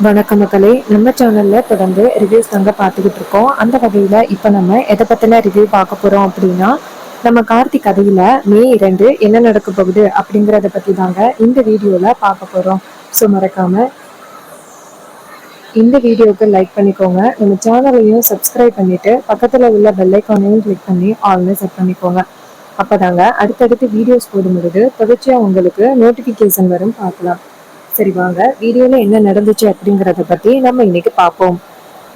வணக்கம் மக்களே, நம்ம சேனல்ல தொடர்ந்து ரிவ்யூஸ் தாங்க பார்த்துக்கிட்டு இருக்கோம். அந்த வகையில இப்ப நம்ம எதை பத்தின ரிவ்யூ பார்க்க போறோம் அப்படின்னா, நம்ம கார்த்திக் கதையில மே 2 என்ன நடக்க போகுது அப்படிங்கறத பத்தி தாங்க இந்த வீடியோல பார்க்க போறோம். ஸோ மறக்காம இந்த வீடியோக்கு லைக் பண்ணிக்கோங்க, நம்ம சேனலையும் சப்ஸ்கிரைப் பண்ணிட்டு பக்கத்துல உள்ள பெல் ஐக்கானையும் கிளிக் பண்ணி ஆல்னு செட் பண்ணிக்கோங்க. அப்பதாங்க அடுத்தடுத்து வீடியோஸ் போடும்பொழுது தொடர்ச்சியா உங்களுக்கு நோட்டிபிகேஷன் வரும், பார்க்கலாம். சரி வாங்க வீடியோல என்ன நடந்துச்சு அப்படிங்கறத பத்தி நம்ம இன்னைக்கு பார்ப்போம்.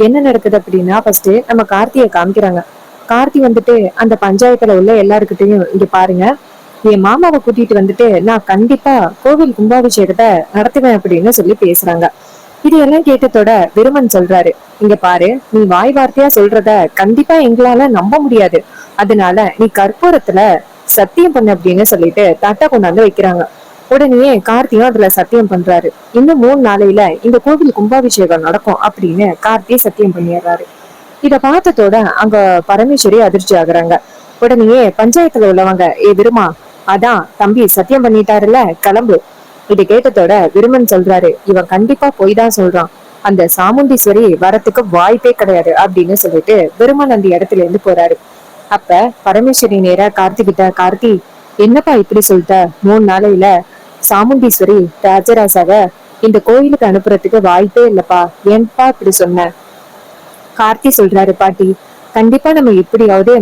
என்ன நடக்குது அப்படின்னா, ஃபர்ஸ்ட் நம்ம கார்த்தியை காமிக்கிறாங்க. கார்த்தி வந்துட்டு அந்த பஞ்சாயத்துல உள்ள எல்லாருக்கிட்டையும், இங்க பாருங்க, என் மாமாவை கூட்டிட்டு வந்துட்டு நான் கண்டிப்பா கோவில் கும்பாபிஷேகத்தை நடத்துவேன் அப்படின்னு சொல்லி பேசுறாங்க. இது எல்லாம் கேட்டதோட விருமன் சொல்றாரு, இங்க பாரு, நீ வாய் வார்த்தையா சொல்றத கண்டிப்பா எங்களால நம்ப முடியாது. அதனால நீ கற்பூரத்துல சத்தியம் பண்ணு அப்படின்னு சொல்லிட்டு தட்டை கொண்டாந்து வைக்கிறாங்க. உடனே கார்த்தியும் அதுல சத்தியம் பண்றாரு. இன்னும் 3 நாளையில இந்த கோவில் கும்பாபிஷேகம் நடக்கும் அப்படின்னு கார்த்தி சத்தியம் பண்ணிடுறாரு. இத பார்த்ததோட அங்க பரமேஸ்வரி அதிர்ச்சி ஆகுறாங்க. உடனே பஞ்சாயத்துல உள்ளவங்க, விருமா, அதான் தம்பி சத்தியம் பண்ணிட்டாருல, கிளம்பு. இது கேட்டதோட விருமன் சொல்றாரு, இவன் கண்டிப்பா போய் தான் சொல்றான், அந்த சாமுண்டீஸ்வரி வரத்துக்கு வாய்ப்பே கிடையாது அப்படின்னு சொல்லிட்டு விருமன் அந்த இடத்துல இருந்து போறாரு. அப்ப பரமேஸ்வரி நேரா கார்த்திகிட்ட, கார்த்தி, என்னப்பா இப்படி சொல்லிட்ட, 3 நாளையில சாமுண்டீஸ்வரி ராஜராசாவ இந்த கோயிலுக்கு அனுப்புறதுக்கு வாய்ப்பே இல்லப்பா, ஏன்பா இப்படி சொன்ன? கார்த்தி சொல்றாரு, பாட்டி, கண்டிப்பா நம்ம எப்படியாவது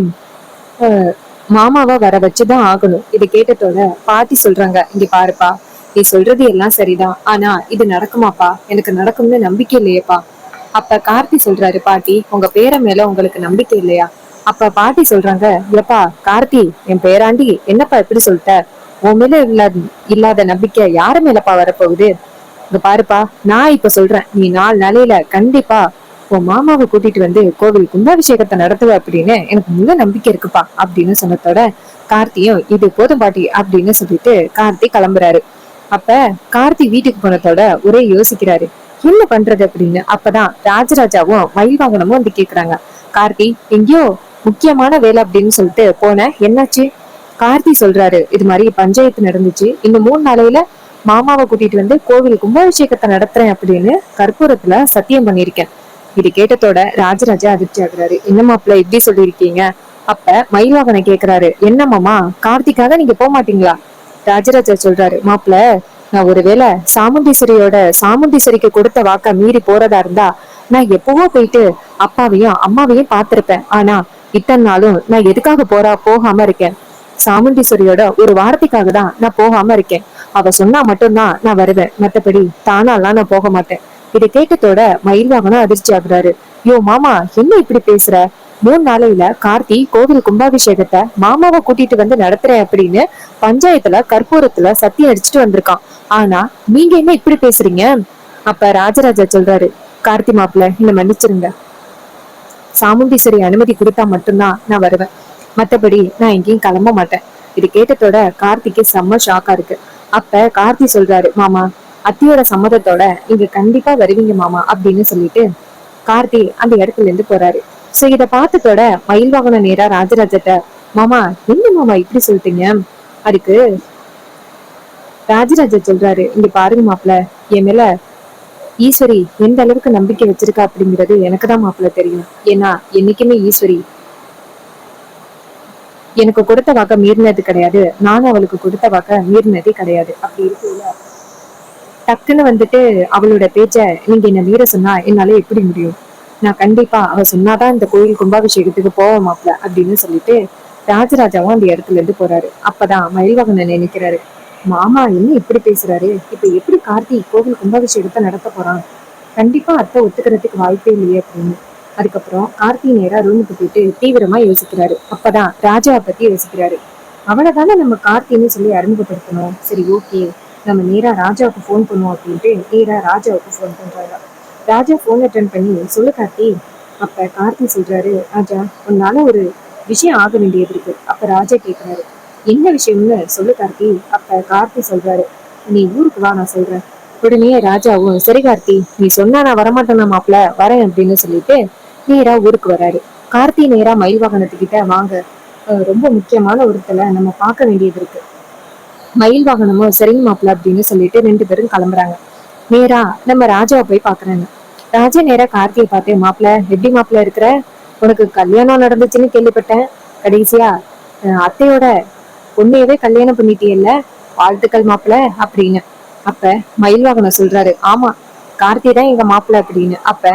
மாமாவை வர வச்சுதான் ஆகணும். இதை கேட்டதோட பாட்டி சொல்றாங்க, இங்க பாருப்பா, நீ சொல்றது எல்லாம் சரிதான், ஆனா இது நடக்குமாப்பா? எனக்கு நடக்கும்னு நம்பிக்கை இல்லையேப்பா. அப்ப கார்த்தி சொல்றாரு, பாட்டி, உங்க பேரை மேல உங்களுக்கு நம்பிக்கை இல்லையா? அப்ப பாட்டி சொல்றாங்க, எப்பா கார்த்தி, என் பேராண்டி, என்னப்பா இப்படி சொல்லிட்ட? உன் மேல இல்லாத நம்பிக்கை யாரு மேலப்பா வரப்போகுது? இங்க பாருப்பா, நான் இப்ப சொல்றேன், நீ 4 நாளையில கண்டிப்பா உன் மாமாவை கூட்டிட்டு வந்து கோவில் கும்பாபிஷேகத்தை நடத்துவ அப்படின்னு எனக்கு முழு நம்பிக்கை இருக்குப்பா அப்படின்னு சொன்னதோட கார்த்தியும், இது போதும் பாட்டி அப்படின்னு சொல்லிட்டு கார்த்தி கிளம்புறாரு. அப்ப கார்த்தி வீட்டுக்கு போனதோட ஒரே யோசிக்கிறாரு, என்ன பண்றது அப்படின்னு. அப்பதான் ராஜராஜாவும் மயில் வாகனமும் வந்து கேக்குறாங்க, கார்த்தி, எங்கேயோ முக்கியமான வேலை அப்படின்னு சொல்லிட்டு போன, என்னாச்சு? கார்த்தி சொல்றாரு, இது மாதிரி பஞ்சாயத்து நடந்துச்சு, இன்னும் 3 நாளையில மாமாவை கூட்டிட்டு வந்து கோவில் கும்பாபிஷேகத்தை நடத்துறேன் அப்படின்னு கற்பூரத்துல சத்தியம் பண்ணிருக்கேன். இது கேட்டதோட ராஜராஜா அதிர்ச்சி ஆகுறாரு, என்ன மாப்பிள்ள இப்படி சொல்லியிருக்கீங்க? அப்ப மயில்வாகனை கேக்குறாரு, என்ன மாமா, கார்த்திக்காக நீங்க போக மாட்டீங்களா? ராஜராஜா சொல்றாரு, மாப்பிள்ள, நான் ஒருவேளை சாமுண்டீஸ்வரிக்கு கொடுத்த வாக்க மீறி போறதா இருந்தா நான் எப்பவோ போயிட்டு அப்பாவையும் அம்மாவையும் பார்த்திருப்பேன். ஆனா இத்தனை நாளும் நான் எதுக்காக போகாம இருக்கேன்? சாமுண்டீஸ்வரியோட ஒரு வார்த்தைக்காக தான் நான் போகாம இருக்கேன். அவ சொன்னா மட்டும்தான் நான் வருவேன், மத்தபடி தானாலாம் நான் போக மாட்டேன். இதை கேட்டதோட மயில்வாகனும் அதிர்ச்சி ஆகுறாரு, யோ மாமா, என்ன இப்படி பேசுற? 3 நாளையில கார்த்தி கோவில் கும்பாபிஷேகத்தை மாமாவை கூட்டிட்டு வந்து நடத்துறேன் அப்படின்னு பஞ்சாயத்துல கற்பூரத்துல சத்தியம் அடிச்சுட்டு வந்திருக்கான். ஆனா நீங்க என்ன இப்படி பேசுறீங்க? அப்ப ராஜராஜா சொல்றாரு, கார்த்தி மாப்பிள்ள, என்ன மன்னிச்சிருங்க, சாமுண்டீஸ்வரி அனுமதி கொடுத்தா மட்டும்தான் நான் வருவேன், மத்தபடி நான் எங்கேயும் கிளம்ப மாட்டேன். இது கேட்டதோட கார்த்திக்கு செம்ம ஷாக்கா இருக்கு. அப்ப கார்த்தி சொல்றாரு, மாமா, அத்தியோட சம்மதத்தோட நீங்க கண்டிப்பா வருவீங்க மாமா அப்படின்னு சொல்லிட்டு கார்த்தி அந்த இடத்துல இருந்து போறாரு. சோ இத பார்த்ததோட மயில் வாகனம் நேரா ராஜராஜட்ட, மாமா, என்ன மாமா இப்படி சொல்லிட்டீங்க? அதுக்கு ராஜராஜா சொல்றாரு, இங்க பாருங்க மாப்பிள்ள, என் மேல ஈஸ்வரி எந்த அளவுக்கு நம்பிக்கை வச்சிருக்கா அப்படிங்கிறது எனக்கு தான் மாப்பிள்ள தெரியும். ஏன்னா என்னைக்குமே ஈஸ்வரி எனக்கு கொடுத்த வாக்க மீறினது கிடையாது, நானும் அவளுக்கு கொடுத்த வாக்க மீறினதே கிடையாது. அப்படி இருக்குல்ல, டக்குன்னு வந்துட்டு அவளோட பேச்ச நீங்க என்ன மீற சொன்னா என்னால எப்படி முடியும்? நான் கண்டிப்பா அவ சொன்னாதான் இந்த கோயில் கும்பாபிஷேகத்துக்கு போவோம் மாப்ள அப்படின்னு சொல்லிட்டு ராஜராஜாவும் அந்த இடத்துல இருந்து போறாரு. அப்பதான் மயில்வாகனன் நினைக்கிறாரு, மாமா என்ன இப்படி பேசுறாரு, இப்ப எப்படி கார்த்தி கோவில் கும்பாபிஷேகத்தை நடத்த போறான்? கண்டிப்பா அத்தை ஒத்துக்கிறதுக்கு வாய்ப்பே இல்லையே அப்படின்னு. அதுக்கப்புறம் கார்த்தி நேரா ரூமுக்கு போயிட்டு தீவிரமா யோசிக்கிறாரு. அப்பதான் ராஜாவை பத்தி யோசிக்கிறாரு. அவனைதானே நம்ம கார்த்தின்னு சொல்லி அறிமுகப்படுத்தணும். சரி, ஓகே, நம்ம நேரா ராஜாவுக்கு போன் பண்ணுவோம் அப்படின்ட்டு நேரா ராஜாவுக்கு போன் பண்றாங்க. ராஜா போன் அட்டன் பண்ணி, சொல்லு கார்த்தி. அப்ப கார்த்தி சொல்றாரு, ராஜா, உன்னால ஒரு விஷயம் ஆக வேண்டியது இருக்கு. அப்ப ராஜா கேக்குறாரு, என்ன விஷயம்னு சொல்லு கார்த்தி. அப்ப கார்த்தி சொல்றாரு, நீ ஊருக்கு வா, நான் சொல்றேன். உடனே ராஜாவும், சரி கார்த்தி, நீ சொன்னா நான் வரமாட்டேன்னா மாப்பிள்ள, வரேன் அப்படின்னு சொல்லிட்டு நேரா ஊருக்கு வராரு. கார்த்தி நேரா மயில் வாகனத்துக்கிட்ட, வாங்க, ரொம்ப முக்கியமான ஒருத்தல நம்ம பார்க்க வேண்டியது இருக்கு. மயில் வாகனமும் சரிங்க மாப்பிள்ள அப்படின்னு சொல்லிட்டு 2 பேரும் கிளம்புறாங்க. நேரா நம்ம ராஜாவை போய் பாக்குறாங்க. ராஜா நேரா கார்த்தியை பார்த்து, மாப்பிள்ள எப்படி மாப்பிள்ள இருக்கிற, உனக்கு கல்யாணம் நடந்துச்சுன்னு கேள்விப்பட்டேன், கடைசியா அத்தையோட பொண்ணையவே கல்யாணம் பண்ணிட்டியல்ல, வாழ்த்துக்கள் மாப்பிள்ள அப்படின்னு. அப்ப மயில்வாகனம் சொல்றாரு, ஆமா கார்த்தி தான் எங்க மாப்பிள்ள அப்படின்னு. அப்ப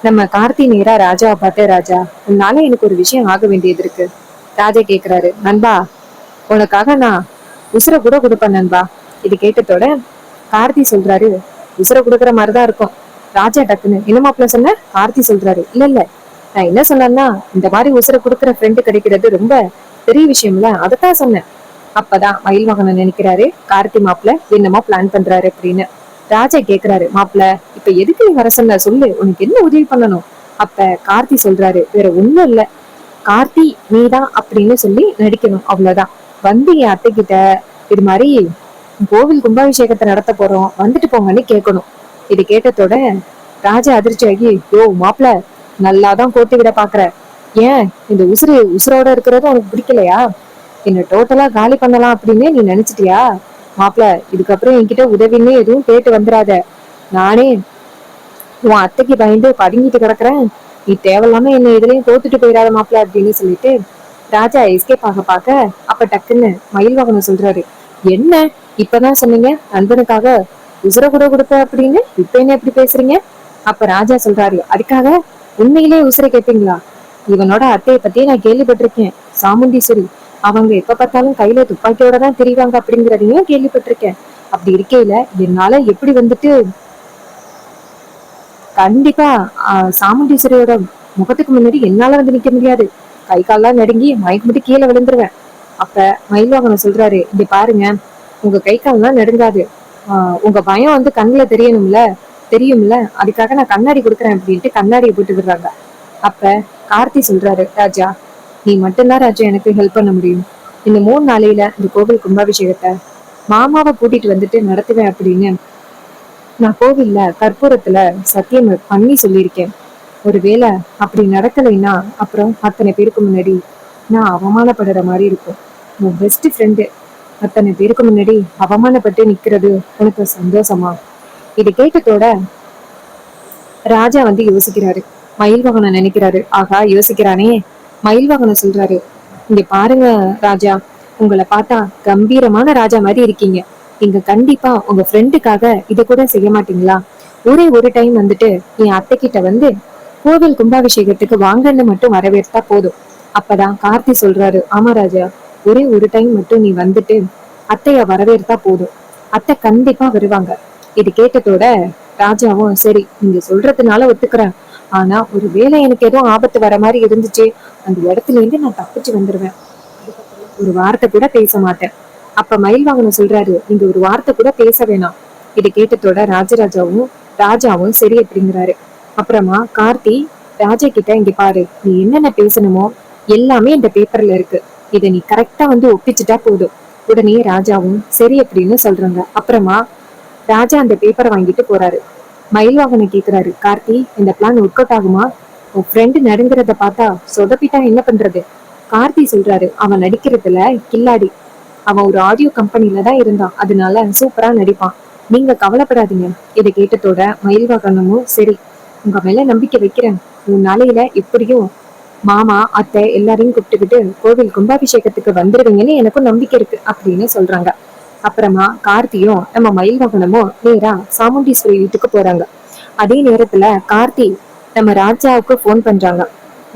நம்ம கார்த்தி நேரா ராஜாவை பார்த்து, ராஜா உன்னால எனக்கு ஒரு விஷயம் ஆக வேண்டியது இருக்கு. ராஜா கேக்குறாரு, நண்பா உனக்காக நான் உசுர கூட கொடுப்பேன் நண்பா. இது கேட்டதோட கார்த்தி சொல்றாரு, உசுர கொடுக்குற மாதிரிதான் இருக்கும். ராஜா டக்குன்னு, என்ன மாப்பிள்ள சொன்ன? கார்த்தி சொல்றாரு, இல்ல இல்ல நான் என்ன சொன்னேன்னா, இந்த மாதிரி உசுர கொடுக்குற ஃப்ரெண்டு கிடைக்கிறது ரொம்ப பெரிய விஷயம்ல, அதத்தான் சொன்னேன். அப்பதான் மயில்வாகனம் நினைக்கிறாரு, கார்த்தி மாப்பிள்ள என்னமோ பிளான் பண்றாரு அப்படின்னு. ராஜா கேக்குறாரு, மாப்பிள்ள இப்ப எதுக்கு நீ வர சொன்ன, சொல்லு உனக்கு என்ன உதவி பண்ணணும். அப்ப கார்த்தி சொல்றாரு, வேற ஒண்ணும் இல்ல, கார்த்தி நீதான் அப்படின்னு சொல்லி நடிக்கணும், அவ்வளவுதான். வந்து என் அத்தை கிட்ட இது மாதிரி கோவில் கும்பாபிஷேகத்தை நடத்த போறோம், வந்துட்டு போங்கன்னு கேட்கணும். இது கேட்டதோட ராஜா அதிர்ச்சி ஆகி, யோ மாப்பிள்ள நல்லாதான் கோத்தி விட பாக்குற, ஏன் இந்த உசுரோட இருக்கிறது உனக்கு பிடிக்கலையா, என்ன டோட்டலா காலி பண்ணலாம் அப்படின்னு நீ நினைச்சிட்டியா? மாப்பிள்ள இதுக்கப்புறம் என்கிட்ட உதவின்னு எதுவும் கேட்டு வந்துடாத, நானே உன் அத்தைக்கு பயந்து பதுங்கிட்டு கிடக்குறேன், நீ தேவையில்லாம என்ன இதுலயும் தோத்துட்டு போயிடாத மாப்பிள்ள அப்படின்னு சொல்லிட்டு ராஜா எஸ்கேப் ஆக பாக்க, அப்ப டக்குன்னு மயில்வாகனம் சொல்றாரு, என்ன இப்பதான் சொன்னீங்க நண்பனுக்காக உசுர கூட கொடுப்ப அப்படின்னு, இப்ப என்ன எப்படி பேசுறீங்க? அப்ப ராஜா சொல்றாரு, அதுக்காக உண்மையிலே உசுர கேட்பீங்களா? இவனோட அத்தையை பத்தி நான் கேள்விப்பட்டிருக்கேன், சாமுண்டீஸ்வரி, அவங்க எப்ப பார்த்தாலும் கையில துப்பாக்கியோட தான் தெரிவாங்க அப்படிங்கிறதையும் கேள்விப்பட்டிருக்கேன். அப்படி இருக்கையில என்னால எப்படி வந்துட்டு கண்டிப்பா சாமுண்டீஸ்வரியோட முகத்துக்கு முன்னாடி என்னால வந்து நிக்க முடியாது, கை கால்லாம் நடுங்கி மயக்க கீழே விழுந்துருவேன். அப்ப மயில்வாகனம் சொல்றாரு, இங்க பாருங்க உங்க கை கால்லாம் நடுங்காது, உங்க பயம் வந்து கண்ணுல தெரியணும்ல, தெரியும்ல, அதுக்காக நான் கண்ணாடி கொடுக்குறேன் அப்படின்ட்டு கண்ணாடியை போட்டு விடுறாங்க. அப்ப கார்த்தி சொல்றாரு, ராஜா நீ மட்டும்தான் ராஜா எனக்கு ஹெல்ப் பண்ண முடியும், இந்த 3 நாளையில இந்த கோவில் கும்பாபிஷேகத்தை மாமாவை கூட்டிட்டு வந்துட்டு நடத்துவேன் அப்படின்னு நான் கோவில்ல கற்பூரத்துல சத்தியம் பண்ணி சொல்லியிருக்கேன். ஒருவேளை அப்படி நடக்கலைன்னா அப்புறம் அத்தனை பேருக்கு முன்னாடி நான் அவமானப்படுற மாதிரி இருக்கும். உன் பெஸ்ட் ஃப்ரெண்டு அத்தனை பேருக்கு முன்னாடி அவமானப்பட்டு நிக்கிறது உனக்கு சந்தோஷமா? இது கேட்டதோட ராஜா வந்து யோசிக்கிறாரு, மயில்வாகனம் நினைக்கிறாரு, ஆகா யோசிக்கிறானே. மயில்வாகனம் சொல்றாரு, இங்க பாருங்க ராஜா, உங்களை பார்த்தா கம்பீரமான ராஜா மாதிரி இருக்கீங்க, நீங்க கண்டிப்பா உங்க ஃப்ரெண்டுக்காக இத கூட செய்ய மாட்டீங்களா? ஒரே ஒரு டைம் வந்துட்டு என் அத்தை கிட்ட வந்து கோவில் கும்பாபிஷேகத்துக்கு வாங்கன்னு மட்டும் வரவேற்றா போதும். அப்பதான் கார்த்தி சொல்றாரு, ஆமா ராஜா, ஒரே ஒரு டைம் மட்டும் நீ வந்துட்டு அத்தைய வரவேற்றா போதும், அத்தை கண்டிப்பா வருவாங்க. இது கேட்டதோட ராஜாவும், சரி நீங்க சொல்றதுனால ஒத்துக்கிறேன், ஆனா ஒரு வேளை எனக்கு எதுவும் ஆபத்து வர மாதிரி இருந்துச்சு, அந்த இடத்துல இருந்து நான் தப்பிச்சு வந்துருவேன், ஒரு வார்த்தை கூட பேச மாட்டேன். அப்ப மயில்வாகனம் சொல்றாரு, நீங்க ஒரு வார்த்தை கூட பேச வேணாம். இதை கேட்டதோட ராஜாவும் சரி அப்படிங்கிறாரு. அப்புறமா கார்த்தி ராஜா கிட்ட, இங்க பாரு நீ என்னென்ன பேசணுமோ எல்லாமே இந்த பேப்பர்ல இருக்கு, இதை நீ கரெக்டா வந்து ஒப்பிச்சுட்டா போதும். உடனே ராஜாவும் சரி அப்படின்னு சொல்றாங்க. அப்புறமா ராஜா அந்த பேப்பரை வாங்கிட்டு போறாரு. மயில்வாகனை கேக்குறாரு, கார்த்தி இந்த பிளான் ஒர்க் அவுட் ஆகுமா? உன் ஃப்ரெண்டு நடுங்கிறத பார்த்தா சொதப்பிட்டா என்ன பண்றது? கார்த்தி சொல்றாரு, அவன் நடிக்கிறதுல கில்லாடி, அவன் ஒரு ஆடியோ கம்பெனில தான் இருந்தான், அதனால சூப்பரா நடிப்பான், நீங்க கவலைப்படாதீங்க. இதை கேட்டதோட மயில்வாகனமும் சரி உங்க மேல நம்பிக்கை வைக்கிறேன், 3 நாளையில எப்படியும் மாமா அத்தை எல்லாரையும் கூப்பிட்டுக்கிட்டு கோவில் கும்பாபிஷேகத்துக்கு வந்துருவீங்கன்னு எனக்கும் நம்பிக்கை இருக்கு அப்படின்னு சொல்றாங்க. அப்புறமா கார்த்தியும் நம்ம மயில்வாகனமும் நேரா சாமுண்டீஸ்வரி வீட்டுக்கு போறாங்க. அதே நேரத்துல கார்த்தி நம்ம ராஜாவுக்கு போன் பண்றாங்க.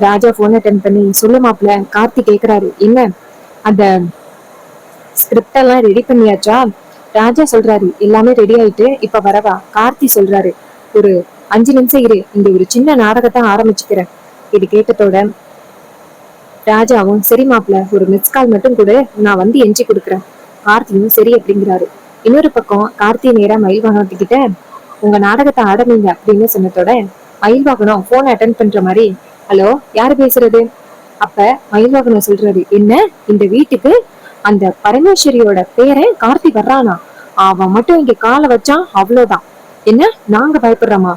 ராஜா போன் அட்டன் பண்ணி, சொல்லு மாப்பிள்ள, கார்த்தி கேக்குறாரு, என்ன அந்த ஸ்கிரிப்ட் எல்லாம் ரெடி பண்ணியாச்சா? ராஜா சொல்றாரு, எல்லாமே ரெடி ஆயிட்டு இப்ப வரவா? கார்த்தி சொல்றாரு, ஒரு 5 நிமிஷம் இரு, இங்க ஒரு சின்ன நாடகத்தை ஆரம்பிச்சுக்கிறேன். இது கேட்டதோட ராஜாவும் சரி மாப்பிள்ள, ஒரு மிஸ் கால் மட்டும் கூட நான் வந்து எஞ்சி கொடுக்குறேன். கார்த்தியும் சரி அப்படிங்கிறாரு. இன்னொரு பக்கம் கார்த்தி நேரா மயில்வாகனத்துக்கிட்ட, உங்க நாடகத்தை ஆரம்பிங்க அப்படின்னு சொன்னதோட மயில்வாகனம் போன் அட்டன் பண்ற மாதிரி, ஹலோ யாரு பேசுறது? அப்ப மயில்வாகனம் சொல்றாரு, என்ன இந்த வீட்டுக்கு அந்த பரமேஸ்வரியோட பேரன் கார்த்தி வர்றானா? அவன் மட்டும் இங்க காலை வச்சான் அவ்வளவுதான். என்ன நாங்க பயப்படுறோமா?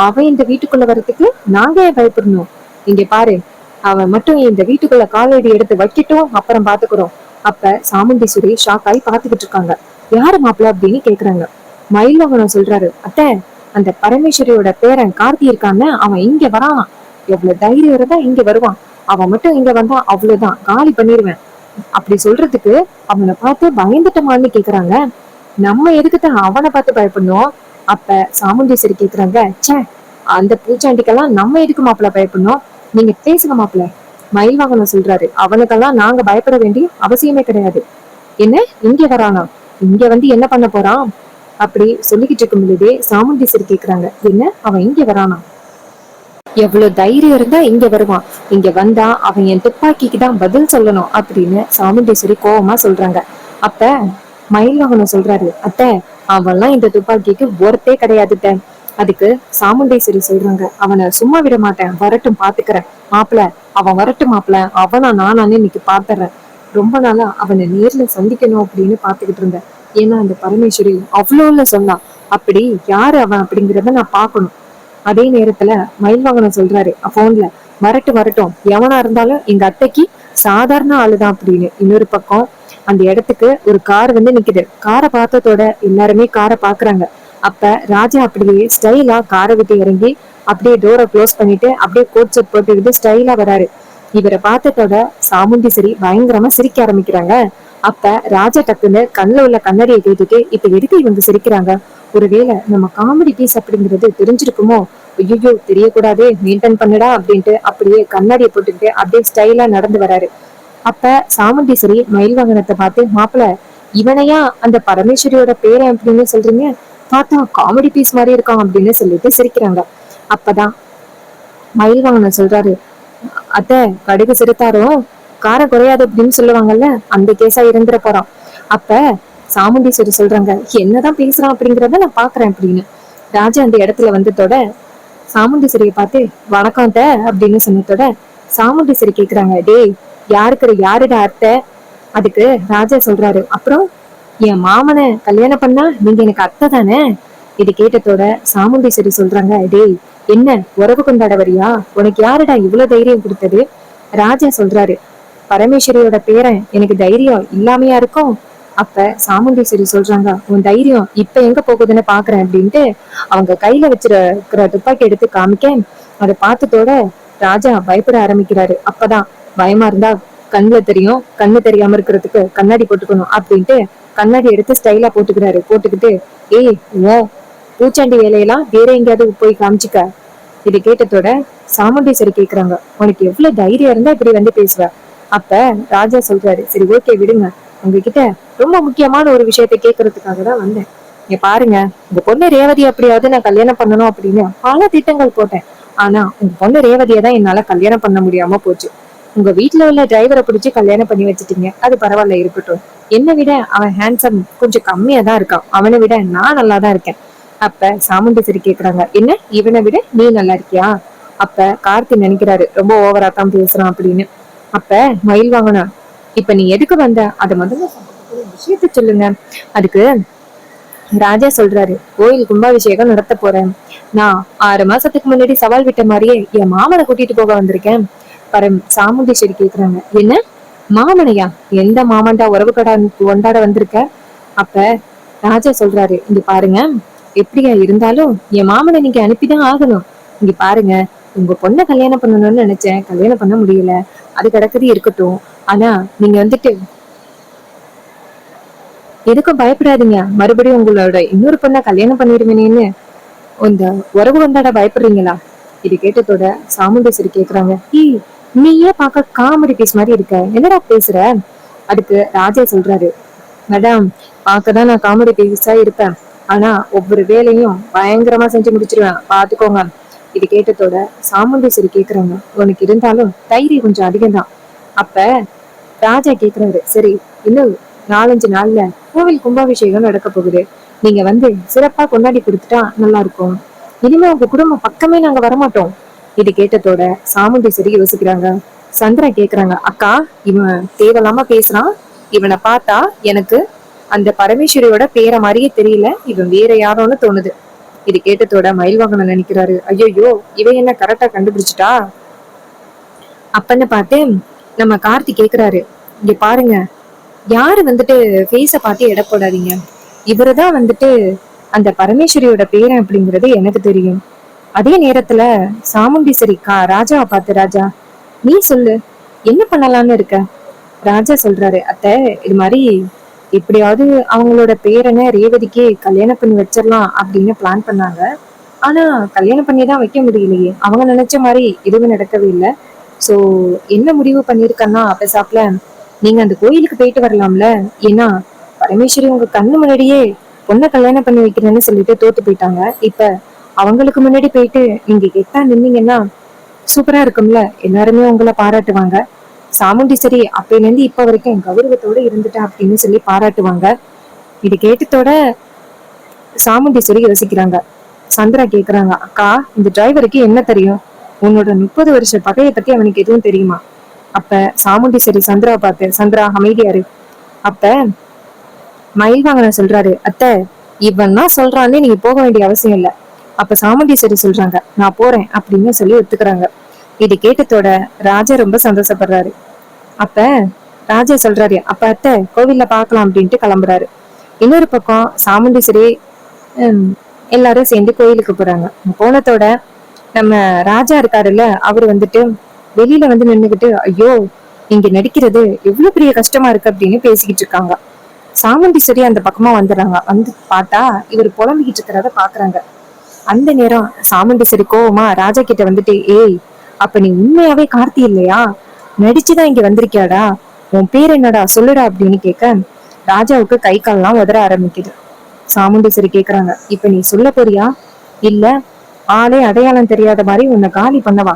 அவன் இந்த வீட்டுக்குள்ள வர்றதுக்கு நாங்க ஏன் பயப்படணும்? இங்க பாரு, அவன் மட்டும் இந்த வீட்டுக்குள்ள காலடி எடுத்து வைக்கட்டும், அப்புறம் பாத்துக்கிறோம். அப்ப சாமுண்டீஸ்வரி ஷாக் ஆகி பாத்துக்கிட்டு இருக்காங்க. யாரு மாப்பிள்ள அப்படின்னு கேக்குறாங்க. மயில்வாகனம் சொல்றாரு, அத்தை, அந்த பரமேஸ்வரியோட பேரன் கார்த்தி இருக்கான்னு அவன் இங்க வரான். எவ்வளவு தைரியம் இருந்தா இங்க வருவான். அவன் மட்டும் இங்க வந்தா அவ்வளவுதான், காலி பண்ணிருவேன். அப்படி சொல்றதுக்கு அவனை பார்த்து பயந்துட்டமான்னு கேக்குறாங்க. நம்ம எதுக்குதான் அவனை பார்த்து பயப்படணும்? அப்ப சாமுண்டீஸ்வரி கேக்குறாங்க, ச்சே, அந்த பூச்சாண்டிக்கெல்லாம் நம்ம எதுக்கு மாப்பிள்ள பயப்படணும்? நீங்க பேசுங்க மாப்பிள்ள. மயில்வாகனம் சொல்றாரு, அவனுக்கெல்லாம் நாங்க பயப்பட வேண்டிய அவசியமே கிடையாது. என்ன இங்க வரானா? இங்க வந்து என்ன பண்ண போறான்? அப்படி சொல்லிக்கிட்டு இருக்கும் பொழுதே சாமுண்டீஸ்வரி கேக்குறாங்க, என்ன அவன் இங்க வரானா? எவ்வளவு தைரியம் இருந்தா இங்க வருவான். இங்க வந்தா அவன் என் துப்பாக்கிக்கு தான் பதில் சொல்லணும் அப்படின்னு சாமுண்டீஸ்வரி கோவமா சொல்றாங்க. அப்ப மயில்வாகனம் சொல்றாரு, அத்தை, அவன்லாம் இந்த துப்பாக்கிக்கு ஒருத்தே கிடையாதுட்ட. அதுக்கு சாமுண்டீஸ்வரி சொல்றாங்க, அவனை சும்மா விட மாட்டேன், வரட்டும் பாத்துக்கிறேன். மாப்பிள்ள, அவன் வரட்டும் மாப்பிள்ள, அவனா நானே இன்னைக்கு பாத்துறேன். ரொம்ப நாளா அவனை நேர்ல சந்திக்கணும் அப்படின்னு பாத்துக்கிட்டு இருந்தேன். ஏன்னா அந்த பரமேஸ்வரி அவ்வளோல சொன்னான். அப்படி யாரு அவன் அப்படிங்கிறத நான் பாக்கணும். அதே நேரத்துல மயில்வாகனம் சொல்றாரு போன்ல, வரட்டும் வரட்டும், எவனா இருந்தாலும் எங்க அத்தைக்கு சாதாரண ஆளுதான் அப்படின்னு. இன்னொரு பக்கம் அந்த இடத்துக்கு ஒரு கார் வந்து நிக்குது. காரை பார்த்ததோட எல்லாருமே காரை பாக்குறாங்க. அப்ப ராஜா அப்படியே ஸ்டைலா காரை விட்டு இறங்கி அப்படியே டோரை க்ளோஸ் பண்ணிட்டு அப்படியே கோட் செட் போட்டுக்கிட்டு ஸ்டைலா வராரு. இவரை பார்த்ததோட சாமுண்டீஸ்வரி பயங்கரமா சிரிக்க ஆரம்பிக்கிறாங்க. அப்ப ராஜா டக்குன்னு கண்ணுல உள்ள கண்ணாடியை கேட்டுட்டு, இப்ப எதுக்கு இவங்க சிரிக்கிறாங்க? ஒருவேளை நம்ம காமெடி பீஸ் அப்படிங்கிறது தெரிஞ்சிருக்குமோ? ஐயோ, தெரியக்கூடாதே, மெயின்டைன் பண்ணுடா அப்படின்ட்டு அப்படியே கண்ணாடியை போட்டுக்கிட்டு அப்படியே ஸ்டைலா நடந்து வராரு. அப்ப சாமுண்டீஸ்வரி மயில்வாகனத்தை பார்த்து, மாப்பிள்ள, இவனையா அந்த பரமேஸ்வரியோட பேரை அப்படின்னு சொல்றீங்க? பார்த்தா காமெடி பீஸ் மாதிரி இருக்கான் அப்படின்னு சொல்லிட்டு சிரிக்கிறாங்க. அப்பதான் மயில்வாகனம் சொல்றாரு, அத்தை, கடுகு சிறுத்தாரும் காரம் குறையாது அப்படின்னு சொல்லுவாங்கல்ல, அந்த கேஸா இருந்துட போறான். அப்ப சாமுண்டீஸ்வரி சொல்றாங்க, என்னதான் பேசுறான் அப்படிங்கிறத நான் பாக்குறேன் அப்படின்னு. ராஜா அந்த இடத்துல வந்ததோட சாமுண்டீஸ்வரியை பார்த்து, வணக்கம் அத்தை அப்படின்னு சொன்னதோட சாமுண்டீஸ்வரி கேக்குறாங்க, டேய், யாருடா அத்தை? அதுக்கு ராஜா சொல்றாரு, அப்புறம் என் மாமனை கல்யாணம் பண்ணா நீங்க எனக்கு அத்தை தானே? இது கேட்டதோட சாமுண்டீஸ்வரி சொல்றாங்க, டேய், என்ன உறவு கொண்டாட வரியா? உனக்கு யாருடா இவ்வளவு தைரியம் கொடுத்தது? ராஜா சொல்றாரு, பரமேஸ்வரியோட பேரன், எனக்கு தைரியம் இல்லாமையா இருக்கும்? அப்ப சாமுண்டீஸ்வரி சொல்றாங்க, உன் தைரியம் இப்ப எங்க போகுதுன்னு பாக்குறேன் அப்படின்ட்டு அவங்க கையில வச்சிருக்கிற துப்பாக்கி எடுத்து காமிக்க, அதை பார்த்ததோட ராஜா பயப்பட ஆரம்பிக்கிறாரு. அப்பதான் பயமா இருந்தா கண்ணுல தெரியும், கண்ணு தெரியாம இருக்கிறதுக்கு கண்ணாடி போட்டுக்கணும் அப்படின்ட்டு கண்ணாடி எடுத்து ஸ்டைலா போட்டுக்கிட்டு, ஏய், ஓ பூச்சாண்டி வேலையெல்லாம் வேற எங்கேயாவது போய் காமிச்சுக்க. இது கேட்டதோட சாமுண்டீஸ்வரி கேக்குறாங்க, உனக்கு எவ்வளவு தைரியம் இருந்தா இப்படி வந்து பேசுவ? அப்ப ராஜா சொல்றாரு, சரி ஓகே விடுங்க, உங்ககிட்ட ரொம்ப முக்கியமான ஒரு விஷயத்த கேக்குறதுக்காக தான் வந்தேன். இங்க பாருங்க, உங்க பொண்ணு ரேவதி அப்படியாவது நான் கல்யாணம் பண்ணணும் அப்படின்னு பல திட்டங்கள் போட்டேன். ஆனா உங்க பொண்ணு ரேவதியை தான் என்னால கல்யாணம் பண்ண முடியாம போச்சு. உங்க வீட்டுல உள்ள டிரைவரை பிடிச்சு கல்யாணம் பண்ணி வச்சுட்டீங்க, அது பரவாயில்ல இருக்கட்டும். என்னை விட அவன் ஹேண்ட்ஸம் கொஞ்சம் கம்மியா தான் இருக்கான், அவனை விட நான் நல்லா தான் இருக்கேன். அப்ப சாமுண்டீஸ்வரி கேக்குறாங்க, என்ன இவனை விட நீ நல்லா இருக்கியா? அப்ப கார்த்தி நினைக்கிறாரு, ரொம்ப ஓவரா தான் பேசுறான் அப்படின்னு. அப்ப மயில்வாகனம், இப்ப நீ எதுக்கு வந்த, அதை முதல்ல விஷயத்த சொல்லுங்க. அதுக்கு ராஜா சொல்றாரு, கோயில் கும்பாபிஷேகம் நடத்த போறேன். நான் 6 மாசத்துக்கு முன்னாடி சவால் விட்ட மாதிரியே என் மாமனை கூட்டிட்டு போக வந்திருக்கேன். சாமுண்டீஸ்வரி கேக்குறாங்க, என்ன மாமனையா? எந்த மாமன்டா உறவு கடா கொண்டாட வந்திருக்க? அப்ப ராஜா சொல்றாரு, இங்க பாருங்க, எப்படியா இருந்தாலும் என் மாமனை நீங்க அனுப்பிதான் ஆகணும். இங்க பாருங்க, உங்க பொண்ணை கல்யாணம் பண்ணணும்னு நினைச்சேன், கல்யாணம் பண்ண முடியல, அது கிடக்குது இருக்கட்டும். ஆனா நீங்க வந்துட்டு எதுக்கும் பயப்படாதீங்க, மறுபடியும் உங்களோட இன்னொரு பொண்ணை கல்யாணம் பண்ணிருவேனேன்னு இந்த உறவு கொண்டாட பயப்படுறீங்களா? இது கேட்டதோட சாமுண்டீஸ்வரி கேக்குறாங்க, நீயே பார்க்க காமெடி பீஸ் மாதிரி இருக்க, என்னடா பேசுற? அதுக்கு ராஜா சொல்றாரு, மேடம், பார்க்கதான் நான் காமெடி பீஸா இருப்பேன், ஆனா ஒவ்வொரு வேலையும் பயங்கரமா செஞ்சு முடிச்சிருவேன், பாத்துக்கோங்க. இது கேட்டதோட சாமுண்டீஸ்வரி கேக்குறாங்க, உனக்கு இருந்தாலும் தைரியம் கொஞ்சம் அதிகம்தான். அப்ப ராஜா கேக்குறாரு, சரி, இன்னும் 4-5 நாள்ல கோவில் கும்பாபிஷேகம் நடக்க போகுது, நீங்க வந்து சிறப்பா கொண்டாடி கொடுத்துட்டா நல்லா இருக்கும். இனிமே உங்க குடும்பம் பக்கமே நாங்க வரமாட்டோம். இது கேட்டதோட சாமுண்டீஸ்வரி யோசிக்கிறாங்க. சந்திரா கேக்குறாங்க, அக்கா, இவன் தேவையில்லாம பேசுறான், இவனை பார்த்தா எனக்கு அந்த பரமேஸ்வரியோட பேரை மாதிரியே தெரியல, இவன் வேற யாரோன்னு தோணுது. இது கேட்டதோட மயில்வாகனம் நினைக்கிறாரு, ஐயோ, இவன் என்ன கரெக்டா கண்டுபிடிச்சிட்டா? அப்பன்னு பார்த்து நம்ம கார்த்தி கேக்குறாரு, இங்க பாருங்க, யாரு வந்துட்டு ஃபேஸ பார்த்து எடை போடாதீங்க. இவருதான் வந்துட்டு அந்த பரமேஸ்வரியோட பேரன் அப்படிங்கிறது எனக்கு தெரியும். அதே நேரத்துல சாமுண்டீஸ்வரி ராஜாவை பார்த்து, ராஜா நீ சொல்லு, என்ன பண்ணலாம்னு இருக்க? ராஜா சொல்றாரு, அத்தை இது மாதிரி எப்படியாவது அவங்களோட பேரனை ரேவதிக்கு கல்யாணம் பண்ணி வச்சிடலாம் அப்படின்னு பிளான் பண்ணாங்க. ஆனா கல்யாணம் பண்ணி தான் வைக்க முடியலையே, அவங்க நினைச்ச மாதிரி எதுவும் நடக்கவே இல்லை. சோ என்ன முடிவு பண்ணிருக்கன்னா, பெசாப்ல நீங்க அந்த கோயிலுக்கு போயிட்டு வரலாம்ல. ஏன்னா பரமேஸ்வரி உங்க கண்ணு முன்னாடியே பொண்ணை கல்யாணம் பண்ணி வைக்கிறேன்னு சொல்லிட்டு தோத்து போயிட்டாங்க. இப்ப அவங்களுக்கு முன்னாடி போயிட்டு நீங்க கெட்டா நின்னீங்கன்னா சூப்பரா இருக்கும்ல, எல்லாருமே உங்களை பாராட்டுவாங்க. சாமுண்டீஸ்வரி அப்பையில இருந்து இப்ப வரைக்கும் கௌரவத்தோட இருந்துட்டா அப்படின்னு சொல்லி பாராட்டுவாங்க. இது கேட்டதோட சாமுண்டீஸ்வரி யோசிக்கிறாங்க. சந்திரா கேக்குறாங்க, அக்கா இந்த டிரைவருக்கு என்ன தெரியும்? உன்னோட 30 வருஷ பகையை பத்தி அவனுக்கு எதுவும் தெரியுமா? அப்ப சாமுண்டீஸ்வரி சந்திராவை பார்த்து, சந்திரா அமைதியாரு. அப்ப மயில்வாங்கன சொல்றாரு, அத்தை இவன் தான் சொல்றான்னு நீங்க போக வேண்டிய அவசியம் இல்ல. அப்ப சாமுண்டீஸ்வரி சொல்றாங்க, நான் போறேன் அப்படின்னு சொல்லி ஒத்துக்கிறாங்க. இது கேட்டதோட ராஜா ரொம்ப சந்தோஷப்படுறாரு. அப்ப ராஜா சொல்றாரு, அப்ப அத்தை கோவில்ல பாக்கலாம் அப்படின்ட்டு கிளம்புறாரு. இன்னொரு பக்கம் சாமுண்டீஸ்வரி எல்லாரும் சேர்ந்து கோயிலுக்கு போறாங்க. போனதோட நம்ம ராஜா இருக்காருல்ல, அவரு வந்துட்டு வெளியில வந்து நின்னுகிட்டு, ஐயோ இங்க நடிக்கிறது எவ்வளவு பெரிய கஷ்டமா இருக்கு அப்படின்னு பேசிக்கிட்டு இருக்காங்க. சாமுண்டீஸ்வரி அந்த பக்கமா வந்துடுறாங்க. வந்து பார்த்தா இவர் புலம்பிக்கிட்டு இருக்கிறத பாக்குறாங்க. அந்த நேரம் சாமுண்டீஸ்வரி கோவமா ராஜா கிட்ட வந்துட்டு, ஏய் அப்ப நீ உண்மையாவே கார்த்தி இல்லையா? நடிச்சுதான் இங்க வந்திருக்கியாடா? உன் பேர் என்னடா சொல்லுடா அப்படின்னு கேட்க ராஜாவுக்கு கை கால்லாம் உதற ஆரம்பிக்குது. சாமுண்டீஸ்வரி கேக்குறாங்க, இப்ப நீ சொல்ல போறியா இல்ல ஆளே அடையாளம் தெரியாத மாதிரி உன்னை காலி பண்ணவா?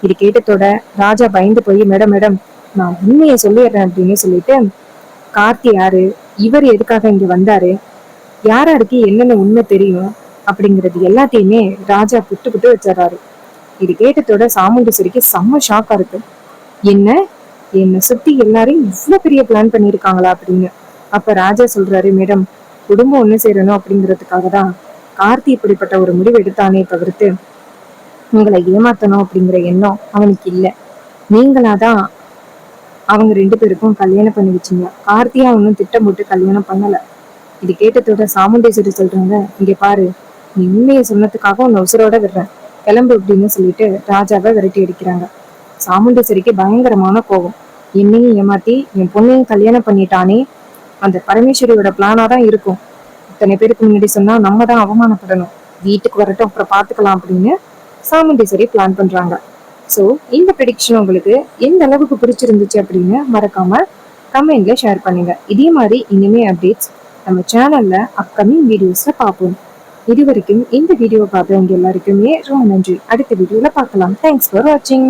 இது கேட்டதோட ராஜா பயந்து போய், மேடம் மேடம் நான் உண்மையை சொல்லிடுறேன் அப்படின்னு சொல்லிட்டு, கார்த்தி யாரு, இவர் எதுக்காக இங்க வந்தாரு, யாராருக்கு என்னென்ன உண்மை தெரியும் அப்படிங்கிறது எல்லாத்தையுமே ராஜா புட்டு புட்டு வச்சிடறாரு. இது கேட்டதோட சாமுண்டீஸ்வரிக்கு செம்ம ஷாக்கா இருக்கு. என்ன என்னை சுத்தி எல்லாரும் இவ்வளவு பெரிய பிளான் பண்ணிருக்காங்களா அப்படின்னு. அப்ப ராஜா சொல்றாரு, மேடம் குடும்பம் ஒண்ணு சேரணும் அப்படிங்கிறதுக்காக தான் கார்த்தி இப்படிப்பட்ட ஒரு முடிவு எடுத்தானே தவிர்த்து உங்களை ஏமாத்தணும் அப்படிங்கிற எண்ணம் அவனுக்கு இல்ல. நீங்களாதான் அவங்க 2 பேருக்கும் கல்யாணம் பண்ணி வச்சீங்க. கார்த்தியா ஒன்னும் திட்டம் போட்டு கல்யாணம் பண்ணல. இது கேட்டதோட சாமுண்டீஸ்வரி சொல்றாங்க, இங்க பாரு நீ உண்மையை சொன்னதுக்காக உன்னை உசுரோட விடுறேன், கிளம்பு அப்படின்னு சொல்லிட்டு ராஜாவை விரட்டி அடிக்கிறாங்க. சாமுண்டீஸ்வரிக்கு பயங்கரமான கோபம். என்னையும் ஏமாத்தி என் பொண்ணையும் கல்யாணம் பண்ணிட்டானே, அந்த பரமேஸ்வரியோட பிளானா தான் இருக்கும். இத்தனை பேருக்கு முன்னாடி சொன்னா நம்ம தான் அவமானப்படணும், வீட்டுக்கு வரட்டும் அப்புறம் பாத்துக்கலாம் அப்படின்னு சாமுண்டீஸ்வரி பிளான் பண்றாங்க. சோ இந்த ப்ரெடிக்ஷன் உங்களுக்கு எந்த அளவுக்கு பிடிச்சிருந்துச்சு அப்படின்னு மறக்காம கமெண்ட்ல ஷேர் பண்ணுங்க. இதே மாதிரி இனிமே அப்டேட்ஸ் நம்ம சேனல்ல அப்கமிங் வீடியோஸ்ல பார்ப்போம். இது வரைக்கும் இந்த வீடியோ பார்த்தவங்க எல்லாருக்குமே ரொம்ப நன்றி. அடுத்த வீடியோல பார்க்கலாம். தேங்க்ஸ் ஃபார் வாட்சிங்.